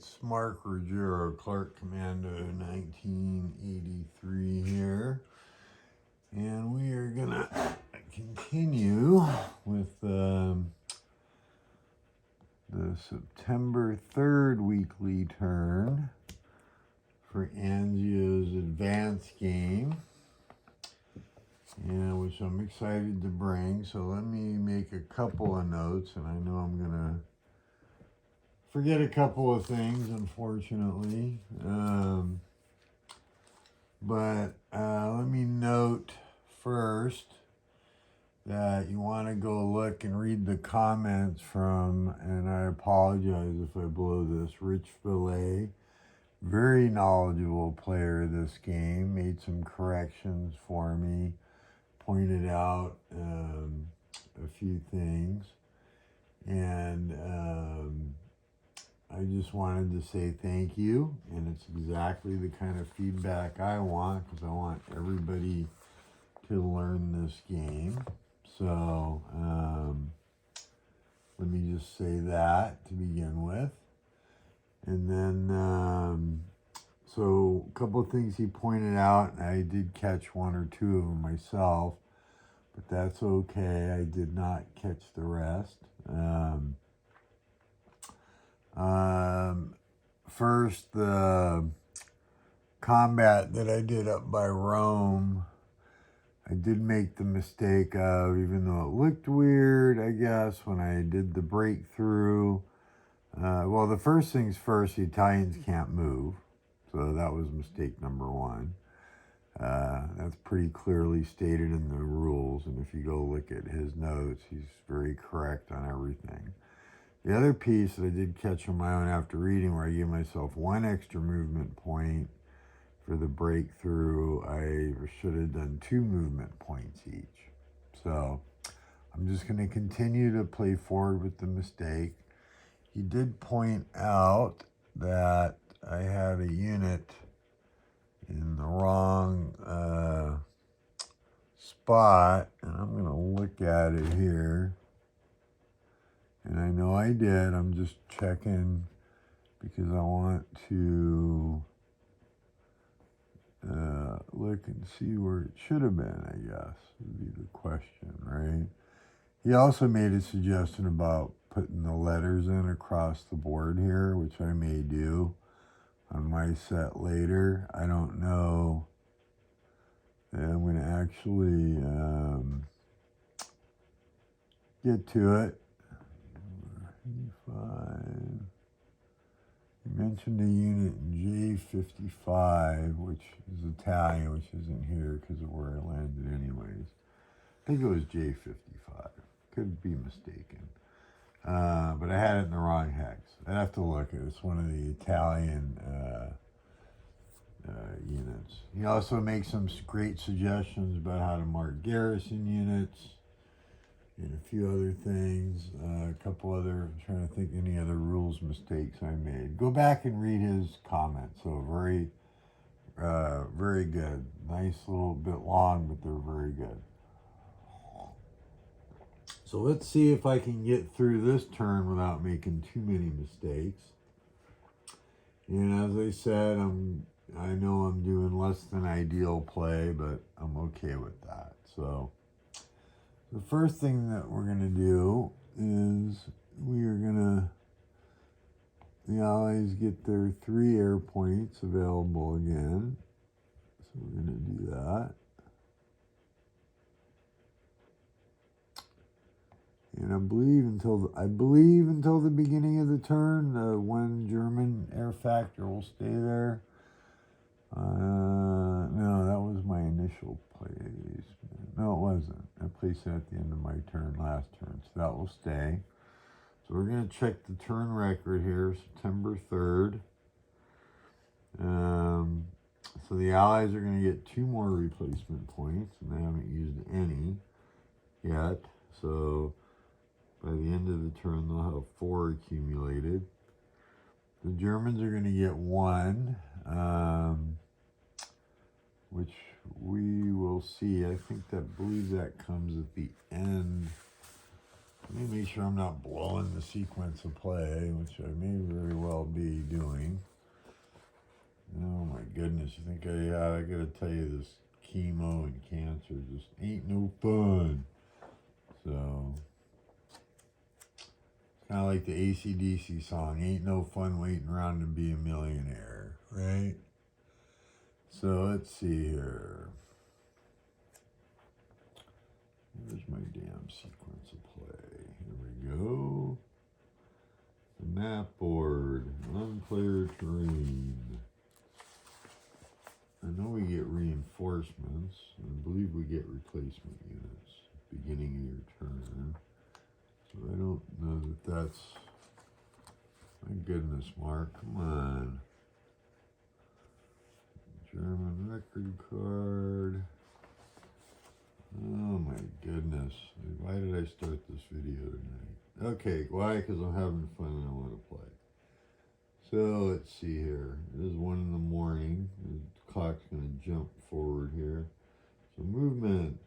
it's Mark Ruggiero, Clark Commando 1983 here. And we are going to continue with the September 3rd weekly turn for Anzio's Advanced game, which I'm excited to bring. So let me make a couple of notes, and I know I'm going to forget a couple of things, unfortunately. But let me note first that you want to go look and read the comments from, and I apologize if I blow this, Rich Fillet. Very knowledgeable player of this game, made some corrections for me, pointed out a few things, and I just wanted to say thank you, and it's exactly the kind of feedback I want, because I want everybody to learn this game. So let me just say that to begin with. And then, so a couple of things he pointed out, and I did catch one or two of them myself, but that's okay. I did not catch the rest. First, the combat that I did up by Rome, I did make the mistake of, even though it looked weird, I guess, when I did the breakthrough. Well, the first things first, the Italians can't move. So that was mistake number one. That's pretty clearly stated in the rules. And if you go look at his notes, he's very correct on everything. The other piece that I did catch on my own after reading, where I gave myself one extra movement point for the breakthrough, I should have done 2 movement points each. So I'm just going to continue to play forward with the mistake. He did point out that I had a unit in the wrong spot, and I'm going to look at it here. And I know I did. I'm just checking because I want to look and see where it should have been, I guess, would be the question, right? He also made a suggestion about putting the letters in across the board here, which I may do on my set later. I don't know. I'm going to actually get to it. 55. You mentioned the unit J55, which is Italian, which isn't here because of where I landed anyways. I think it was J55. Could be mistaken. But I had it in the wrong hex. I'd have to look. It's one of the Italian units. He also makes some great suggestions about how to mark garrison units and a few other things. A couple other, I'm trying to think any other rules mistakes I made. Go back and read his comments. So very good. Nice, little bit long, but they're very good. So let's see if I can get through this turn without making too many mistakes. And as I said, I know I'm doing less than ideal play, but I'm okay with that. So the first thing that we're going to do is the Allies get their 3 air points available again. So we're going to do that. And I believe until the beginning of the turn, the 1 German air factor will stay there. No, that was my initial place. No, it wasn't. I placed it at the end of my turn last turn, so that will stay. So we're going to check the turn record here, September 3rd. So the Allies are going to get 2 more replacement points, and they haven't used any yet. So by the end of the turn, they'll have 4 accumulated. The Germans are going to get 1, which we will see. I believe that comes at the end Let me make sure I'm not blowing the sequence of play, which I may very well be doing. Oh my goodness, you think I gotta tell you, this chemo and cancer just ain't no fun. So, it's kind of like the AC/DC song, ain't no fun waiting around to be a millionaire, right? So, let's see here. Where's my damn sequence of play? Here we go. The map board, non-player terrain. I know we get reinforcements. I believe we get replacement units at the beginning of your turn. So I don't know that that's... My goodness, Mark, come on. German record card. Oh my goodness. Why did I start this video tonight? Okay, why? Because I'm having fun and I want to play. So let's see here. It is 1 in the morning. The clock's going to jump forward here. So movement.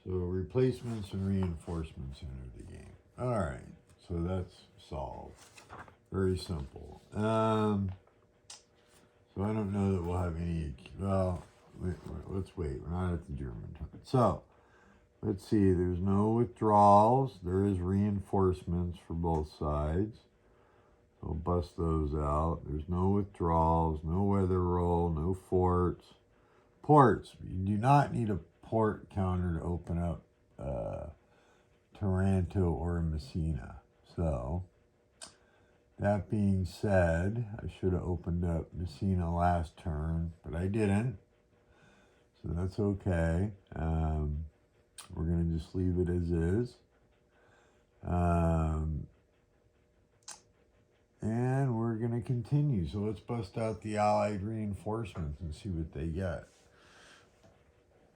So replacements and reinforcements enter the game. All right. So that's solved. Very simple. So I don't know that we'll have any. Well, let's wait. We're not at the German turn. So let's see. There's no withdrawals. There is reinforcements for both sides. So I'll bust those out. There's no withdrawals, no weather roll, no forts. Ports. You do not need a port counter to open up Taranto or Messina. So, that being said, I should have opened up Messina last turn, but I didn't. So that's okay. We're going to just leave it as is. And we're going to continue. So let's bust out the Allied reinforcements and see what they get.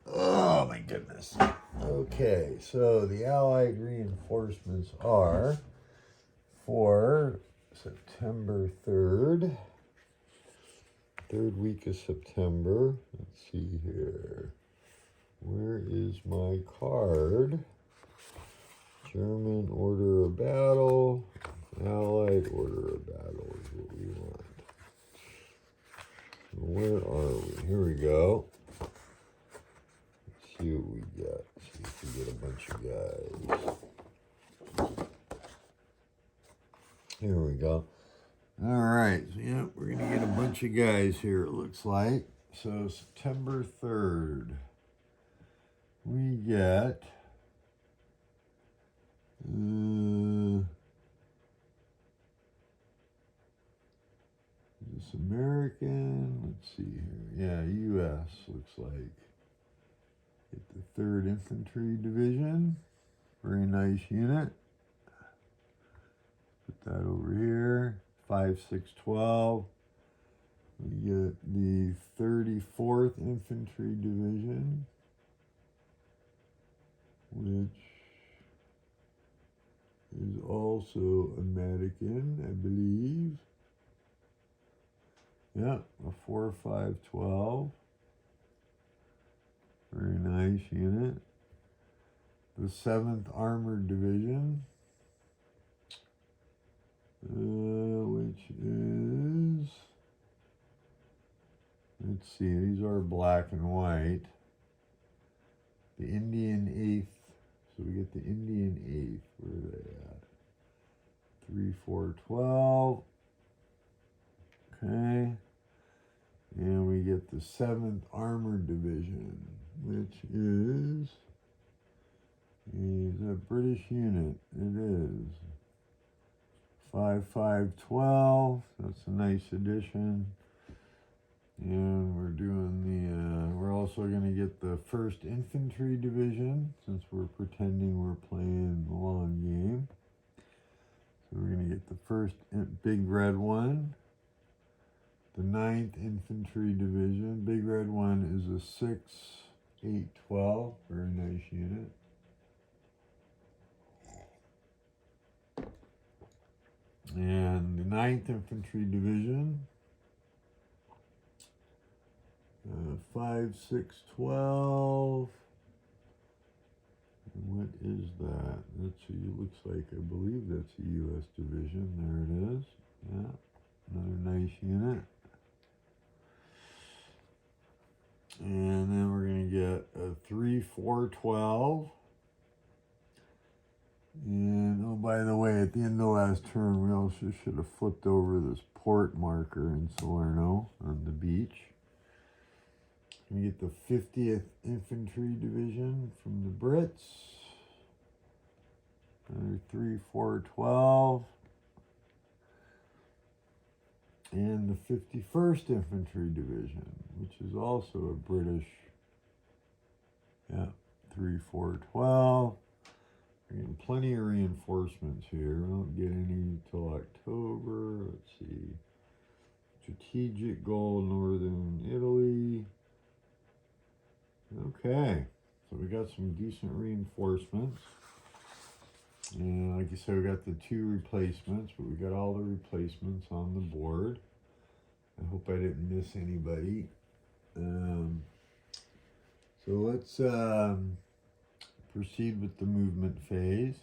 Oh my goodness. Okay, so the Allied reinforcements are for September 3rd. Third week of September. Let's see here. Where is my card? German order of battle. Allied order of battle is what we want. So where are we? Here we go. Let's see what we get. See if we get a bunch of guys. Here we go. All right. So, yeah, we're going to get a bunch of guys here, it looks like. So September 3rd, we get... is this American? Let's see here. Yeah, U.S. looks like. Get the 3rd Infantry Division. Very nice unit. Put that over here. 5, 6, 12. We get the 34th Infantry Division, which is also American, I believe. Yeah, a 4, 5, 12. Very nice unit. The 7th Armored Division, which is, let's see, these are black and white. The Indian 8th, so we get the Indian 8th. Where are they at? 3, 4, 12. Okay. And we get the 7th Armored Division, which is a British unit. It is 5, 5, 12. That's a nice addition. And we're doing we're also going to get the 1st Infantry Division, since we're pretending we're playing the long game. So we're going to get the 1st big red one. The 9th Infantry Division. Big red one is a 6, 8, 12. Very nice unit. And the 9th Infantry Division. 5, 6, 12. What is that? Looks like, I believe that's a U.S. division. There it is. Yeah, another nice unit. And then we're going to get a 3-4-12. And, oh, by the way, at the end of last turn, we also should have flipped over this port marker in Salerno on the beach. We get the 50th Infantry Division from the Brits. Another 3-4-12. And the 51st Infantry Division, which is also a British, 3-4-12. We're getting plenty of reinforcements here. We don't get any till October. Let's see. Strategic goal, Northern Italy. Okay, so we got some decent reinforcements. And like I said, we got the 2 replacements, but we got all the replacements on the board. I hope I didn't miss anybody. So let's proceed with the movement phase.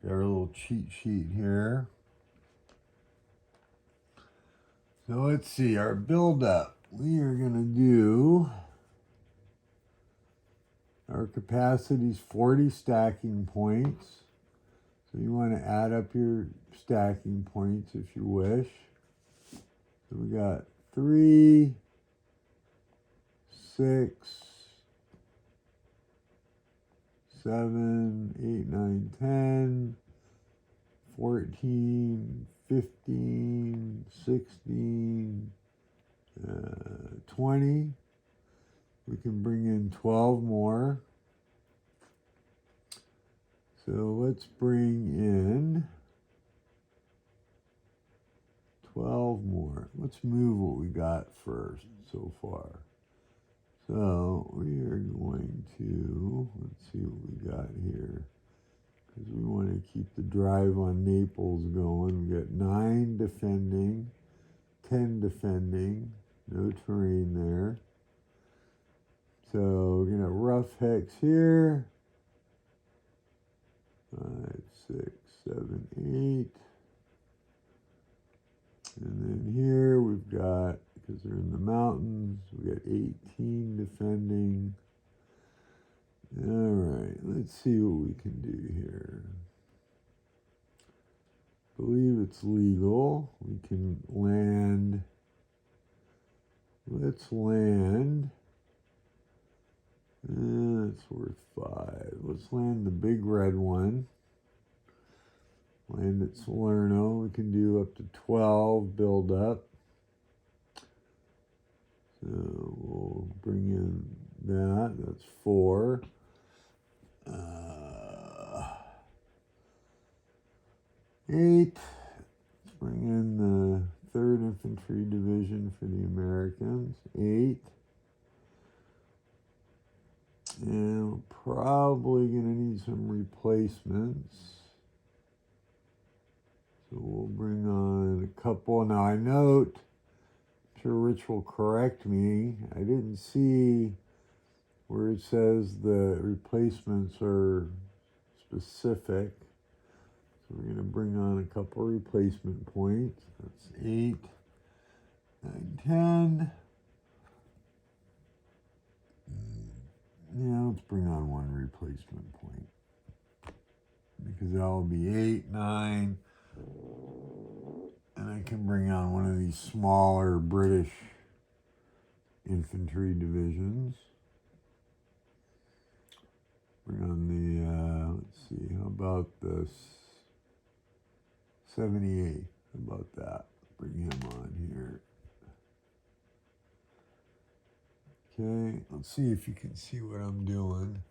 Got our little cheat sheet here. So let's see, our build up. We are going to do, our capacity is 40 stacking points. So you want to add up your stacking points if you wish. So we got 3, 6, 7, 8, 9, 10, 14, 15, 16, 20. We can bring in 12 more. So let's bring in 12 more. Let's move what we got first so far. So we are going to, let's see what we got here, because we want to keep the drive on Naples going. We got 9 defending, 10 defending, no terrain there. So we're going to rough hex here. 5, 6, 7, 8. And then here we've got, because they're in the mountains, we got 18 defending. All right, let's see what we can do here. I believe it's legal. We can land. Let's land. It's worth 5. Let's land the big red one. Land at Salerno. We can do up to 12 build up. So we'll bring in that. That's 4. 8. Let's bring in the 3rd Infantry Division for the Americans. 8. And we're probably going to need some replacements. So we'll bring on a couple. Now I note, I'm sure Rich will correct me, I didn't see where it says the replacements are specific. So we're going to bring on a couple replacement points. That's 8, 9, 10. Yeah, let's bring on 1 replacement point, because that'll be 8, 9, and I can bring on one of these smaller British infantry divisions. Bring on the, let's see, how about the 78? How about that? Bring him on here. Okay, let's see if you can see what I'm doing.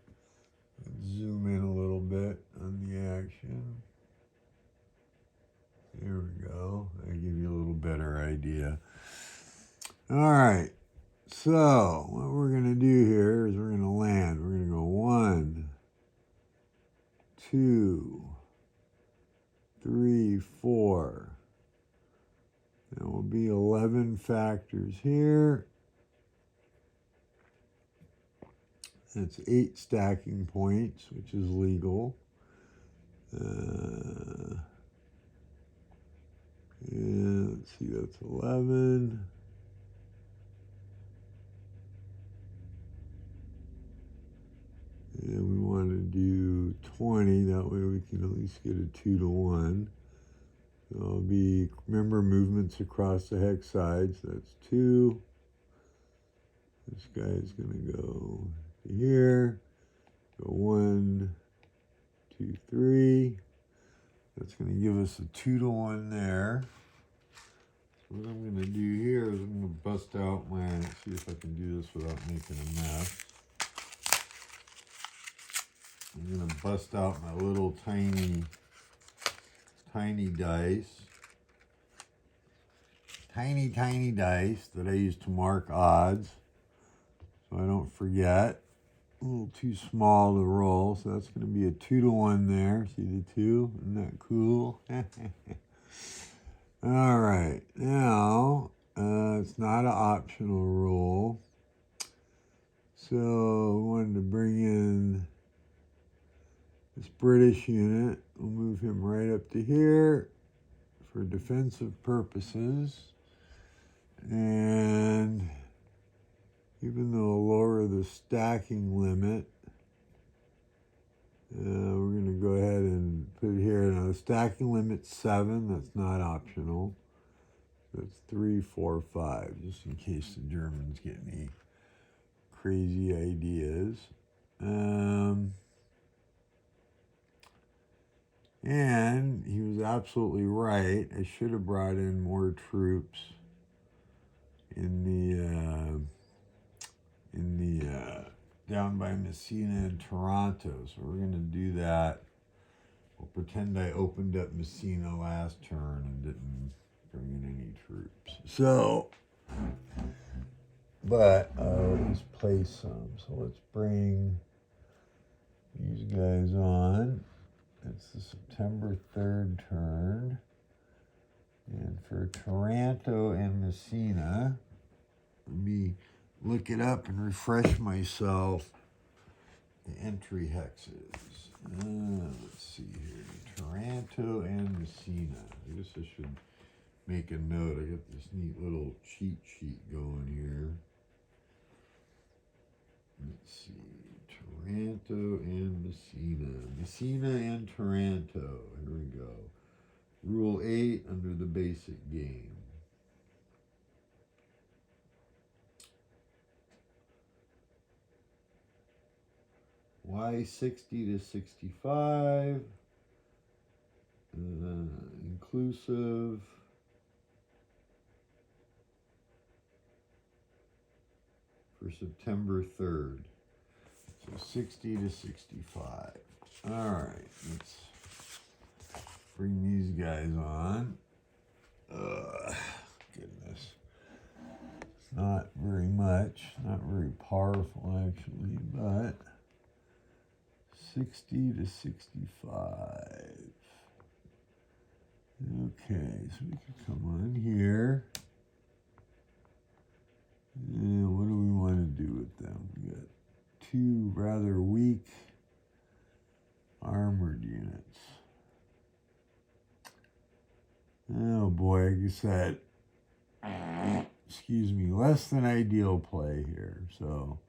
Let's zoom in a little bit on the action. There we go. I give you a little better idea. All right, so what we're going to do here is we're going to land. We're going to go 1, 2, 3, 4. There will be 11 factors here. That's 8 stacking points, which is legal. And let's see, that's 11. And we want to do 20. That way we can at least get a 2-to-1. So it'll be, remember, movements across the hex sides. That's 2. This guy's going to go to here. Go 1, 2, 3. That's going to give us a 2-to-1 there. So what I'm going to do here is I'm going to bust out my, see if I can do this without making a mess. I'm going to bust out my little tiny dice. Tiny dice that I use to mark odds, so I don't forget. A little too small to roll, so that's going to be a 2-to-1 there. See the 2? Isn't that cool? All right, now it's not an optional rule, so I wanted to bring in this British unit. We'll move him right up to here for defensive purposes. And even though I'll lower the stacking limit, we're going to go ahead and put it here. Now the stacking limit's 7. That's not optional. That's 3, 4, 5, just in case the Germans get any crazy ideas. And he was absolutely right. I should have brought in more troops in the down by Messina and Toronto. So we're going to do that. We'll pretend I opened up Messina last turn and didn't bring in any troops. So, but I'll at least play some. So let's bring these guys on. It's the September 3rd turn. And for Taranto and Messina, let me look it up and refresh myself. The entry hexes. Let's see here. Taranto and Messina. I guess I should make a note. I got this neat little cheat sheet going here. Let's see. Taranto and Messina. Messina and Taranto. Here we go. Rule 8 under the basic game. Y 60 to 65. Inclusive. For September 3rd. So 60 to 65. All right, let's bring these guys on. Goodness. It's not very much, not very powerful actually, but 60 to 65. Okay, so we can come on here. And what do we want to do with them? We got 2 rather weak armored units. Oh boy, like I said, excuse me, less than ideal play here. So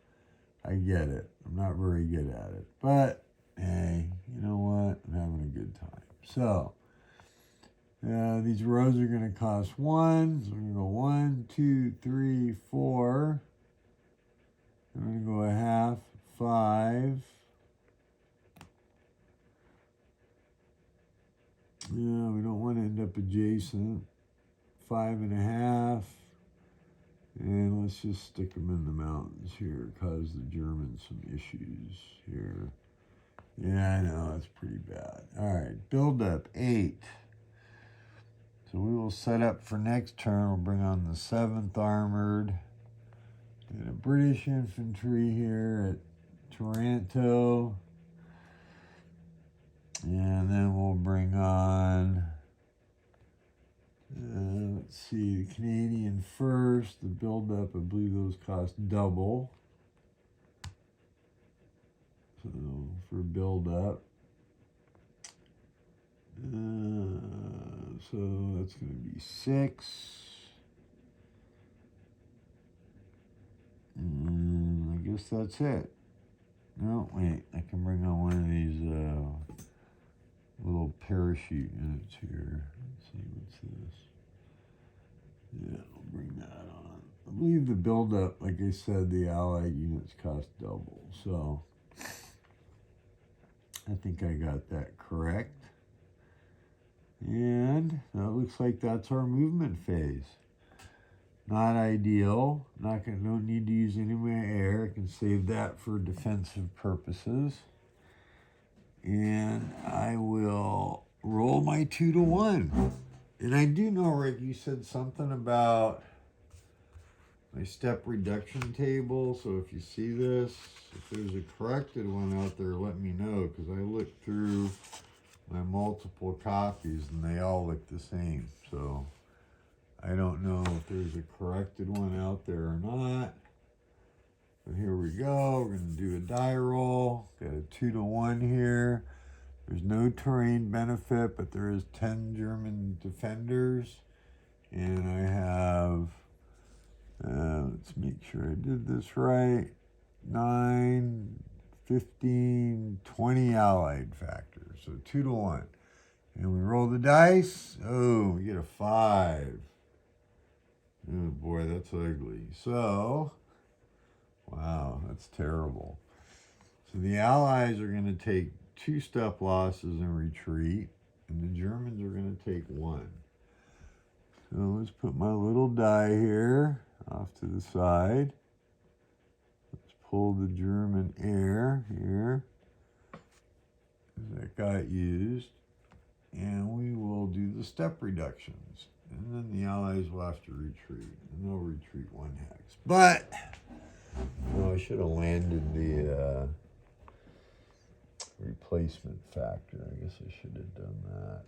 I get it. I'm not very good at it. But hey, you know what? I'm having a good time. So these rows are going to cost 1. So we're going to go 1, 2, 3, 4. I'm going to go a half, 5. Yeah, we don't want to end up adjacent. 5.5. And let's just stick them in the mountains here, cause the Germans some issues here. Yeah, I know, that's pretty bad. All right, build up 8. So we will set up for next turn. We'll bring on the 7th Armored. And a British infantry here at Taranto. And then we'll bring on, let's see, the Canadian 1st. The build-up, I believe those cost double. So for build up. So that's going to be 6. And I guess that's it. No, wait, I can bring on one of these little parachute units here. Let's see, what's this? Yeah, I'll bring that on. I believe the build-up, like I said, the Allied units cost double. So I think I got that correct. And that looks like that's our movement phase. Not ideal. Don't need to use any of my air. I can save that for defensive purposes. And I will roll my 2 to 1. And I do know, Rick, you said something about my step reduction table. So if you see this, if there's a corrected one out there, let me know, because I looked through my multiple copies and they all look the same. So I don't know if there's a corrected one out there or not. But here we go. We're going to do a die roll. Got a 2 to 1 here. There's no terrain benefit, but there is 10 German defenders. And I have, let's make sure I did this right, 9, 15, 20 Allied factors. So 2 to 1. And we roll the dice. Oh, we get a 5. Oh boy, that's ugly. So, wow, that's terrible. So the Allies are going to take 2 step losses and retreat, and the Germans are going to take 1. So let's put my little die here off to the side. Let's pull the German air here. That got used. And we will do the step reductions. And then the Allies will have to retreat. And they'll retreat 1 hex. But, no, I should have landed the replacement factor. I guess I should have done that.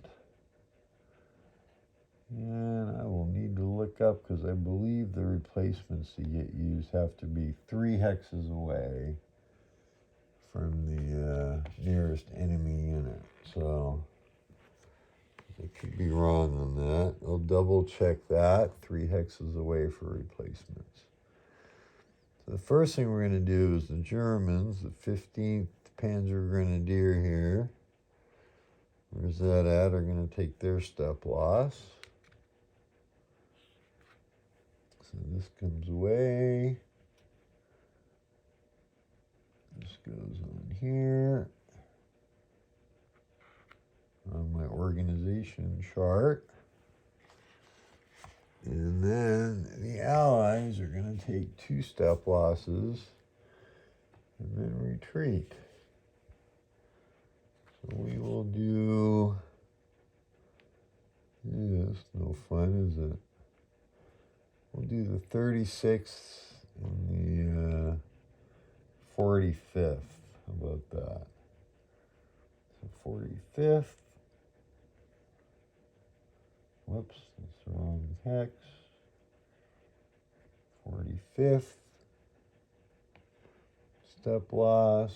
And I will need to look up, because I believe the replacements to get used have to be 3 hexes away from the nearest enemy unit. So I could be wrong on that. I'll double check that. 3 hexes away for replacements. So the first thing we're going to do is the Germans, the 15th Panzer Grenadier here. Where's that at? Are going to take their step loss. So this comes away. This goes on here. On my organization chart. And then the Allies are going to take 2 step losses and then retreat. So we will do this. No fun, is it? We'll do the 36th and the 45th. How about that? So 45th. Whoops, that's the wrong hex. 45th. Step loss.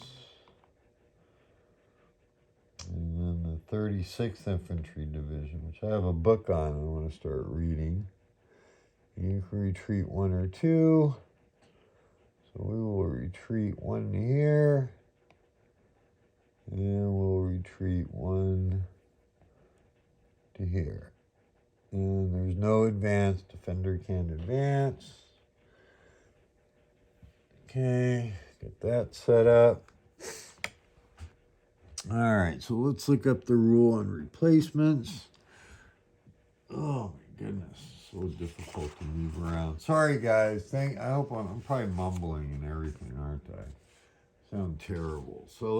And then the 36th Infantry Division, which I have a book on I want to start reading. You can retreat 1 or 2. So we will retreat 1 here. And we'll retreat 1 to here. And there's no advance. Defender can't advance. Okay, get that set up. All right, so let's look up the rule on replacements. Oh my goodness, so difficult to move around. Sorry guys, I hope I'm probably mumbling and everything, aren't I? Sound terrible. So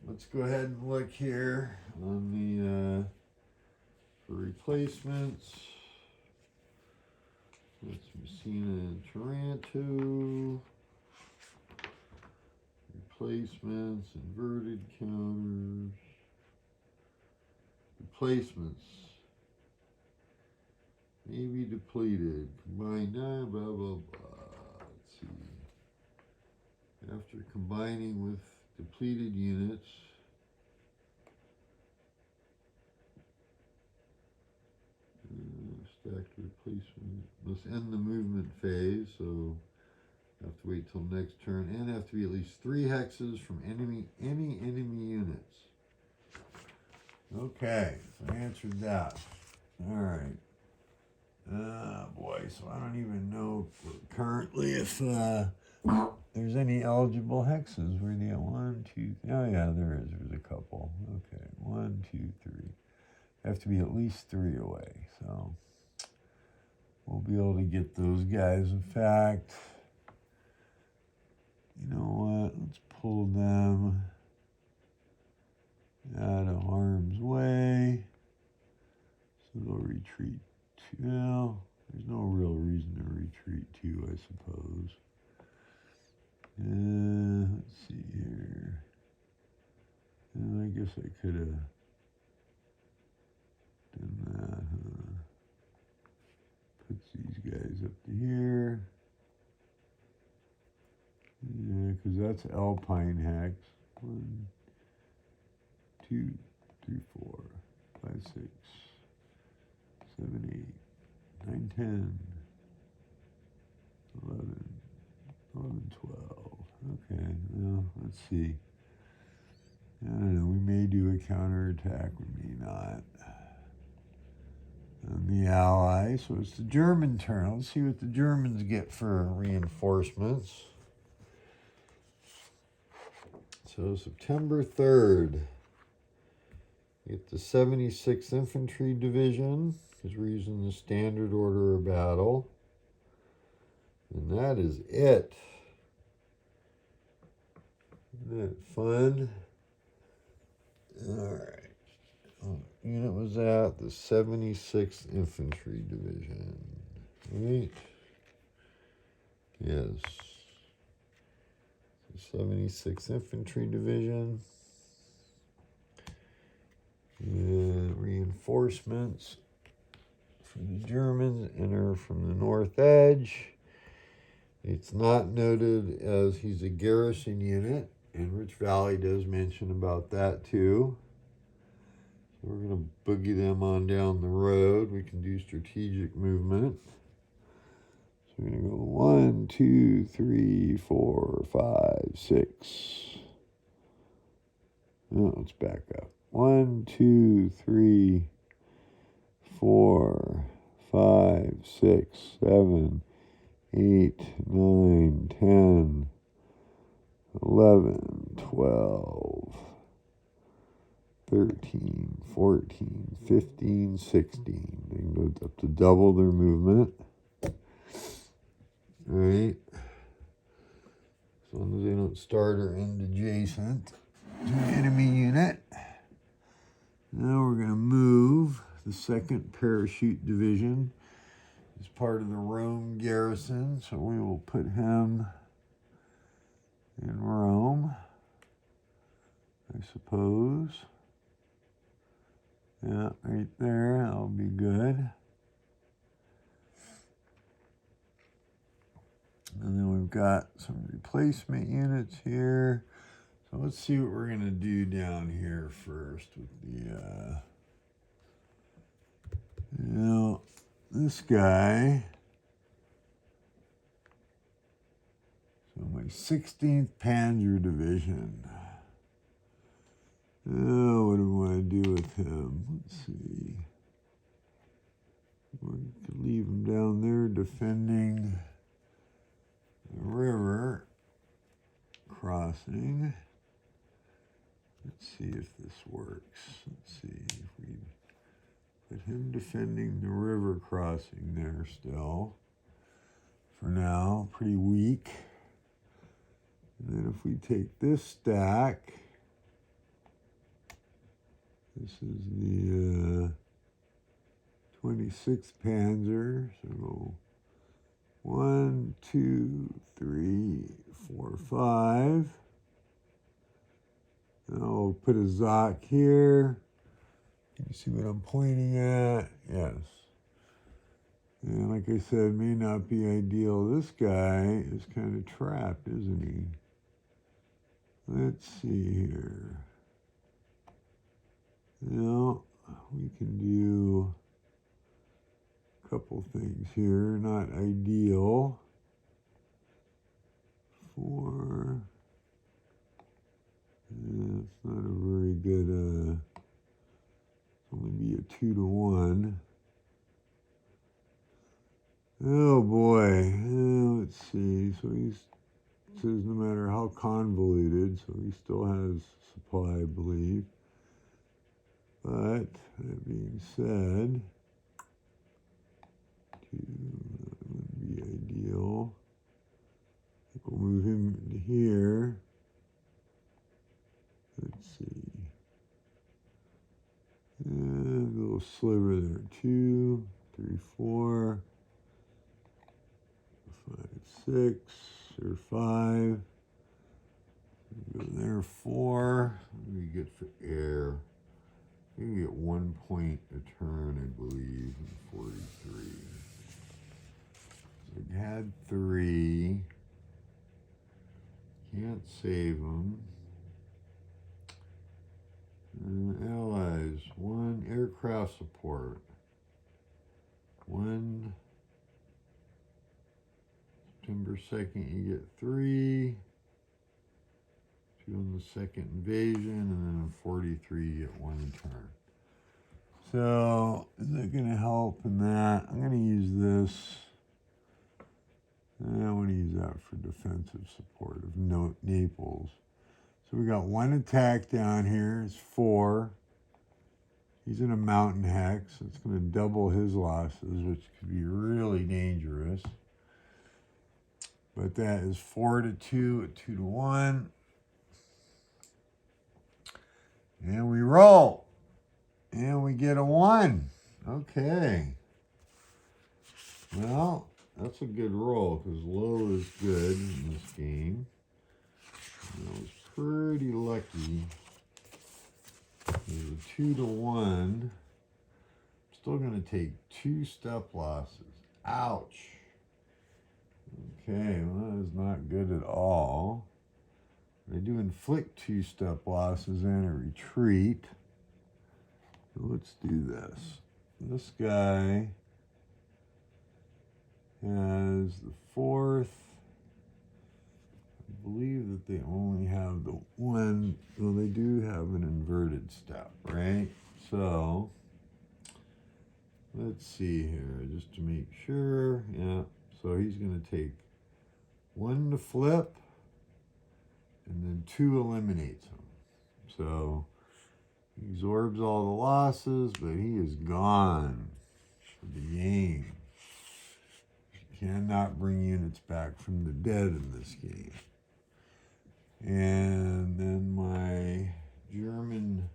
let's go ahead and look here on the for replacements. That's Messina and Taranto. Replacements, inverted counters. Replacements. Maybe depleted. Combined 9, blah, blah, blah. Let's see. after combining with depleted units. Stacked replacement. Must end the movement phase, so have to wait till next turn, and have to be at least 3 hexes from any enemy units. Okay, so I answered that. All right. Boy, so I don't even know currently if there's any eligible hexes. Where are they at? 1, 2, 3. Oh yeah, there is. There's a couple. Okay, 1, 2, 3. Have to be at least 3 away. So we'll be able to get those guys. In fact, you know what? Let's pull them out of harm's way. So they'll retreat 2. Well, there's no real reason to retreat 2, I suppose. Let's see here. I guess I could have done that, huh? Puts these guys up to here. Yeah, because that's Alpine hex. 1, 2, 3, 4, 5, 6, 7, 8, 9, 10, 11, 12. Okay, well, let's see. I don't know, we may do a counterattack, we may not. And the Allies, so it's the German turn. Let's see what the Germans get for reinforcements. So September 3rd, we get the 76th Infantry Division, because we're using the standard order of battle. And that is it. Isn't that fun? All right. What unit was that? The 76th Infantry Division. Right? Yes. The 76th Infantry Division. Reinforcements for the Germans enter from the north edge. It's not noted as he's a garrison unit, and Rich Valley does mention about that too. So we're going to boogie them on down the road. We can do strategic movement. So we're going to go 1, 2, 3, 4, 5, 6. Oh, let's back up. 1, 2, 3, 4, 5, 6, 7, 8, 9, 10, 11, 12, 13, 14, 15, 16. They can go up to double their movement. All right. As long as they don't start or end adjacent to an enemy unit. Now we're going to move the 2nd Parachute Division as part of the Rome garrison, so we will put him in Rome, I suppose. Yeah, right there, that'll be good. And then we've got some replacement units here. So let's see what we're going to do down here first with the, this guy. So my 16th Panzer Division. Oh, what do we want to do with him? Let's see. We could leave him down there defending the river crossing. Let's see if this works. Let's see if we put him defending the river crossing there still. For now, pretty weak. And then if we take this stack, this is the 26th Panzer. So 1, 2, 3, 4, 5. And I'll put a Zoc here. Can you see what I'm pointing at? Yes. And like I said, may not be ideal. This guy is kind of trapped, isn't he? Let's see here. Now, we can do a couple things here. Not ideal. 4. Yeah, it's not a very good, only be a 2 to 1. Oh boy, let's see. So it says no matter how convoluted, so he still has supply, I believe. But that being said, 2 wouldn't be ideal. I think we'll move him to here. Let's see. And a little sliver there. 2, 3, 4, 5, 6, or 5. Go there, 4. What do we get for air? I think we get 1 point a turn, I believe, in 43. So we had 3. Can't save them. Allies, 1 aircraft support. 1 September 2nd, you get 3. 2 on the second invasion, and then in 43, you get 1 turn. So, is that going to help in that? I'm going to use this. I want to use that for defensive support of Naples. So we got 1 attack down here. It's 4. He's in a mountain hex. It's going to double his losses, which could be really dangerous. But that is 4 to 2 at 2 to 1. And we roll. And we get a 1. Okay. Well, that's a good roll because low is good in this game. I was pretty lucky. There's a 2 to 1. Still going to take 2 step losses. Ouch. Okay, well, that is not good at all. I do inflict 2 step losses and a retreat. So let's do this. This guy has the 4th. I believe that they only have the 1. Well, they do have an inverted step, right? So let's see here, just to make sure. Yeah, so he's going to take 1 to flip, and then 2 eliminates him. So he absorbs all the losses, but he is gone for the game. You cannot bring units back from the dead in this game. And then my German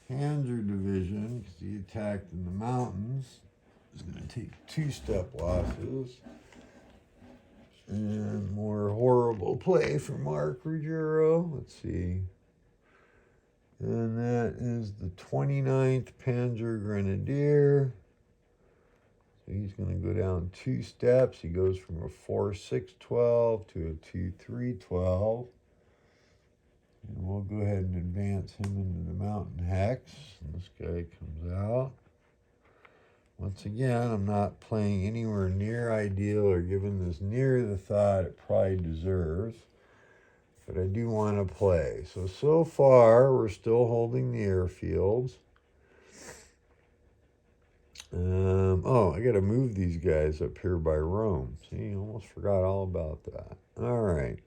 Panzer division, because he attacked in the mountains, is going to take 2 step losses. And more horrible play for Mark Ruggiero. Let's see. And that is the 29th Panzer Grenadier. So he's going to go down 2 steps. He goes from a 4-6-12 to a 2-3-12. And we'll go ahead and advance him into the mountain hex. And this guy comes out. Once again, I'm not playing anywhere near ideal or giving this near the thought it probably deserves. But I do want to play. So far, we're still holding the airfields. Oh, I got to move these guys up here by Rome. See, almost forgot all about that. All right.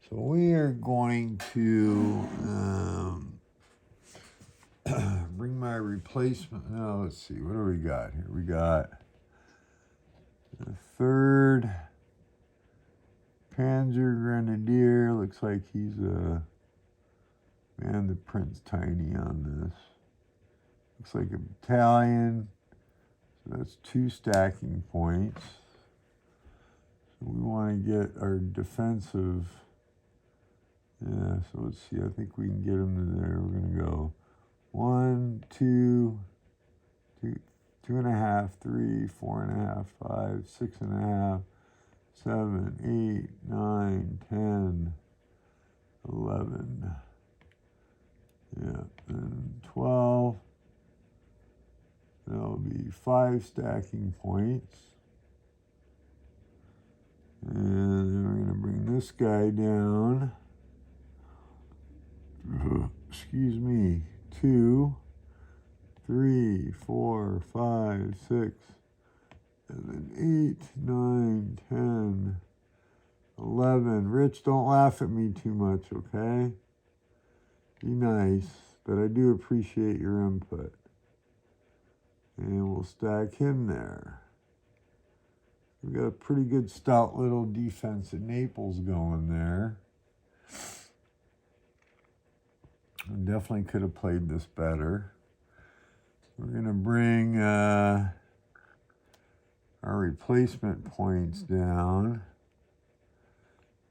So we are going to bring my replacement. Now, let's see. What do we got here? We got the 3rd Panzer Grenadier. Looks like he's a... Man, the print's tiny on this. Looks like a battalion. So that's 2 stacking points. So we want to get our defensive. Yeah, so let's see. I think we can get him to there. We're going to go 1, 2, 2.5, 3, 4.5, 5, 6.5, 7, 8, 9, 10, 11. Yeah, and 12. That'll be 5 stacking points. And then we're going to bring this guy down. Excuse me. 2, 3, 4, 5, 6, 7, 8, 9, 10, 11. Rich, don't laugh at me too much, okay? Be nice, but I do appreciate your input. And we'll stack him there. We got a pretty good stout little defense at Naples going there. I definitely could have played this better. We're going to bring our replacement points down.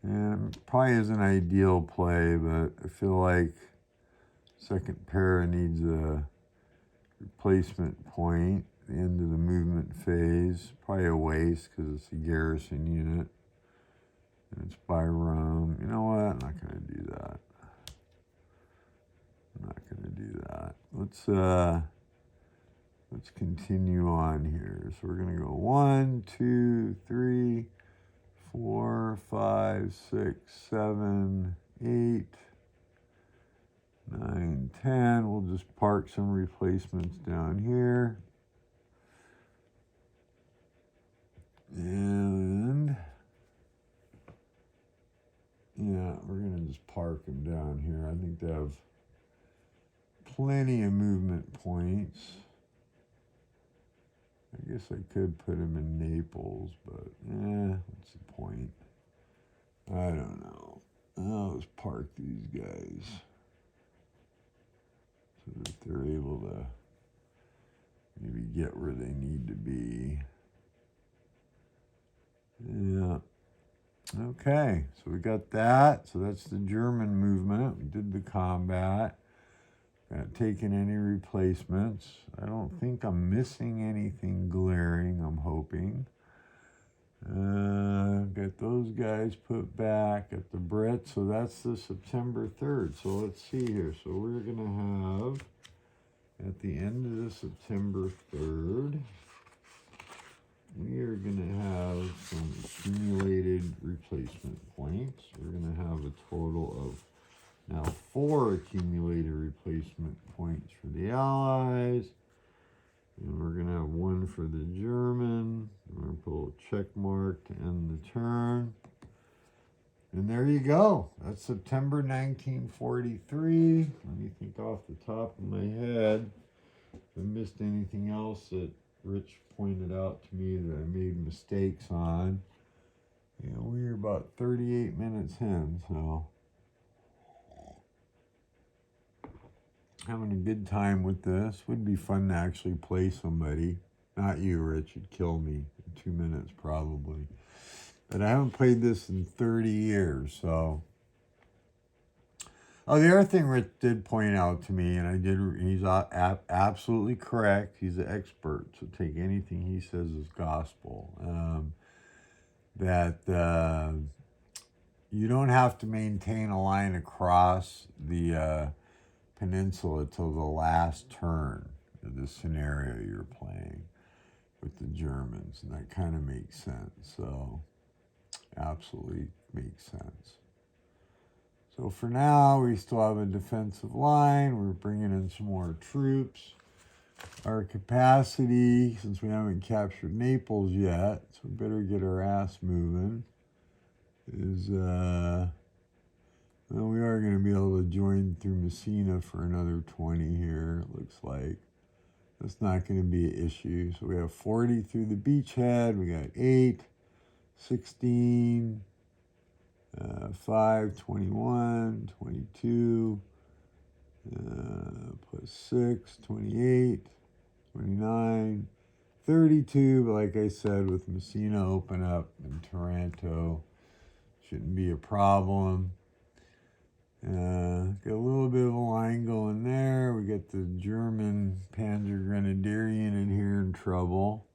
And it probably is an ideal play, but I feel like second pair needs a replacement point at the end of the movement phase. Probably a waste because it's a garrison unit. And it's by Rome. You know what? I'm not going to do that. I'm not going to do that. Let's continue on here. So we're going to go 1, 2, 3, 4, 5, 6, 7, 8, 9, 10. We'll just park some replacements down here. And yeah, we're going to just park them down here. I think they have plenty of movement points. I guess I could put him in Naples, but what's the point? I don't know. I'll just park these guys so that they're able to maybe get where they need to be. Yeah. Okay, so we got that. So that's the German movement. We did the combat. Not taking any replacements. I don't think I'm missing anything glaring, I'm hoping. Got those guys put back at the Brett. So that's the September 3rd. So let's see here. So we're going to have, at the end of the September 3rd, we are going to have some accumulated replacement points. We're going to have a total of now 4 accumulated replacement points for the Allies. And we're going to have 1 for the German. We're going to put a little check mark to end the turn. And there you go. That's September 1943. Let me think off the top of my head if I missed anything else that Rich pointed out to me that I made mistakes on. Yeah, we're about 38 minutes in, so having a good time with this. Would be fun to actually play somebody. Not you, Rich. You'd kill me in 2 minutes probably. But I haven't played this in 30 years, so. Oh, the other thing Rich did point out to me, and he's absolutely correct. He's an expert, so take anything he says as gospel. That you don't have to maintain a line across the peninsula till the last turn of the scenario you're playing with the Germans, and that kind of makes sense. So, absolutely makes sense. So for now, we still have a defensive line. We're bringing in some more troops. Our capacity, since we haven't captured Naples yet, so we better get our ass moving, is, well, we are going to be able to join through Messina for another 20 here, it looks like. That's not going to be an issue. So we have 40 through the beachhead. We got 8, 16, 5, 21, 22, plus 6, 28, 29, 32. But like I said, with Messina open up and Taranto, shouldn't be a problem. Got a little bit of a line going there. We got the German Panzer Grenadier unit here in trouble.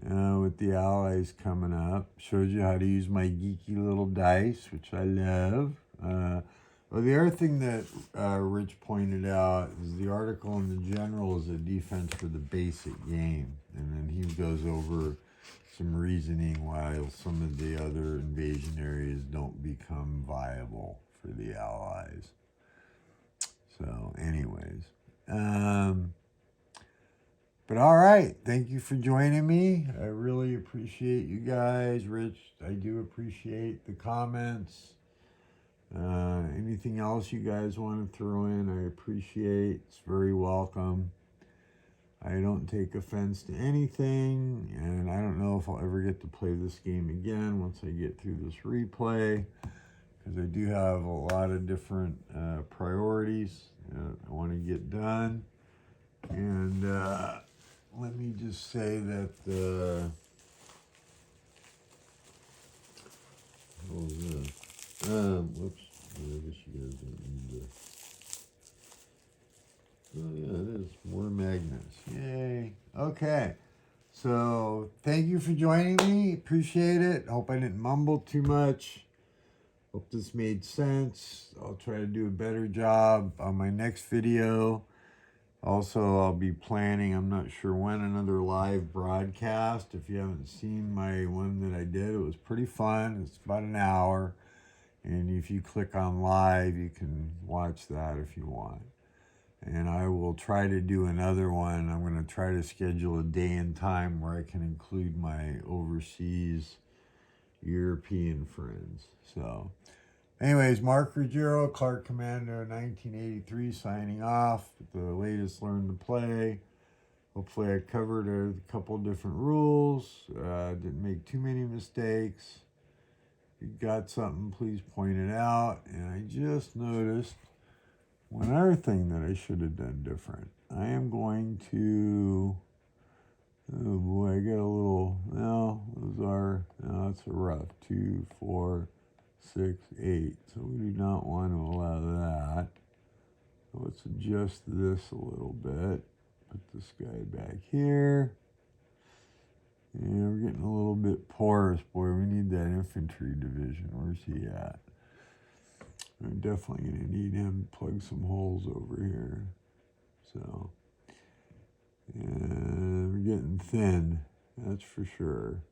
With the Allies coming up. Shows you how to use my geeky little dice, which I love. Well, the other thing that Rich pointed out is the article in the general is a defense for the basic game. And then he goes over some reasoning why some of the other invasion areas don't become viable for the Allies. So anyways, but all right, thank you for joining me. I really appreciate you guys. Rich, I do appreciate the comments. Anything else you guys want to throw in, I appreciate. It's very welcome. I don't take offense to anything, and I don't know if I'll ever get to play this game again once I get through this replay, because I do have a lot of different priorities I want to get done. And let me just say that whoops, I guess you guys don't need to. Oh yeah, it is more magnets. Yay. Okay. So thank you for joining me. Appreciate it. Hope I didn't mumble too much. Hope this made sense. I'll try to do a better job on my next video. Also, I'll be planning, I'm not sure when, another live broadcast. If you haven't seen my one that I did, it was pretty fun. It's about an hour. And if you click on live, you can watch that if you want. And I will try to do another one. I'm going to try to schedule a day and time where I can include my overseas European friends. So anyways, Mark Ruggiero, Clark Commando 1983, signing off with the latest Learn to Play. Hopefully I covered a couple different rules. Didn't make too many mistakes. If you got something, please point it out. And I just noticed one other thing that I should have done different. I am going to, oh boy, I got a little, no, that's a rough, 2, 4, 6, 8. So we do not want to allow that. So let's adjust this a little bit. Put this guy back here. And we're getting a little bit porous, boy. We need that infantry division. Where's he at? I'm definitely going to need him to plug some holes over here. So, and we're getting thin, that's for sure.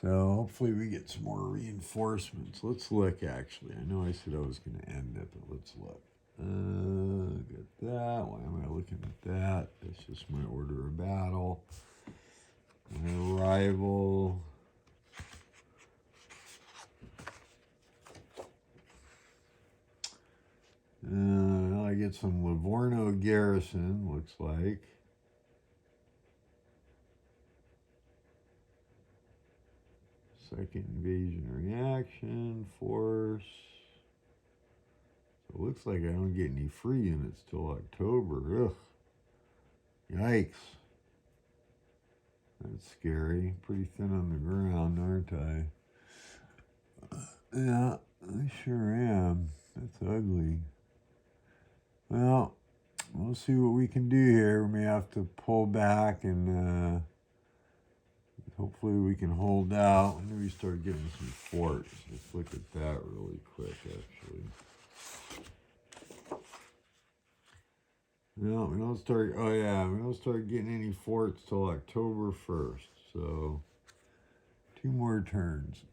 So hopefully we get some more reinforcements. Let's look, actually. I know I said I was going to end it, but let's look. Got that. Why am I looking at that? That's just my order of battle. My arrival. I get some Livorno garrison, looks like. Second invasion reaction force. So it looks like I don't get any free units till October. Ugh. Yikes. That's scary. Pretty thin on the ground, aren't I? Yeah, I sure am. That's ugly. Well, we'll see what we can do here. We may have to pull back and hopefully we can hold out. When do we start getting some forts? Let's look at that really quick, actually. No, we don't start, oh yeah, we don't start getting any forts till October 1st. So, 2 more turns.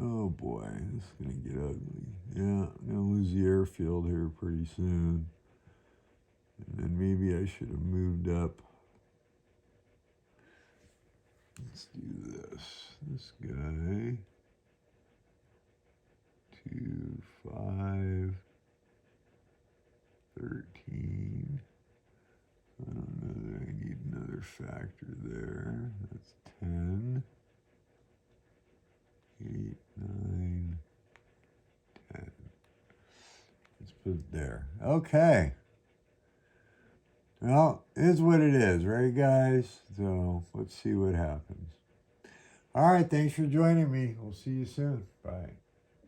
Oh boy, this is going to get ugly. Yeah, I'm going to lose the airfield here pretty soon. And then maybe I should have moved up. Let's do this. This guy. 2, 5, 13. I don't know that I need another factor there. That's 10. 8, 9, 10. Let's put it there. Okay. Well, it is what it is, right, guys? So let's see what happens. All right, thanks for joining me. We'll see you soon. Bye.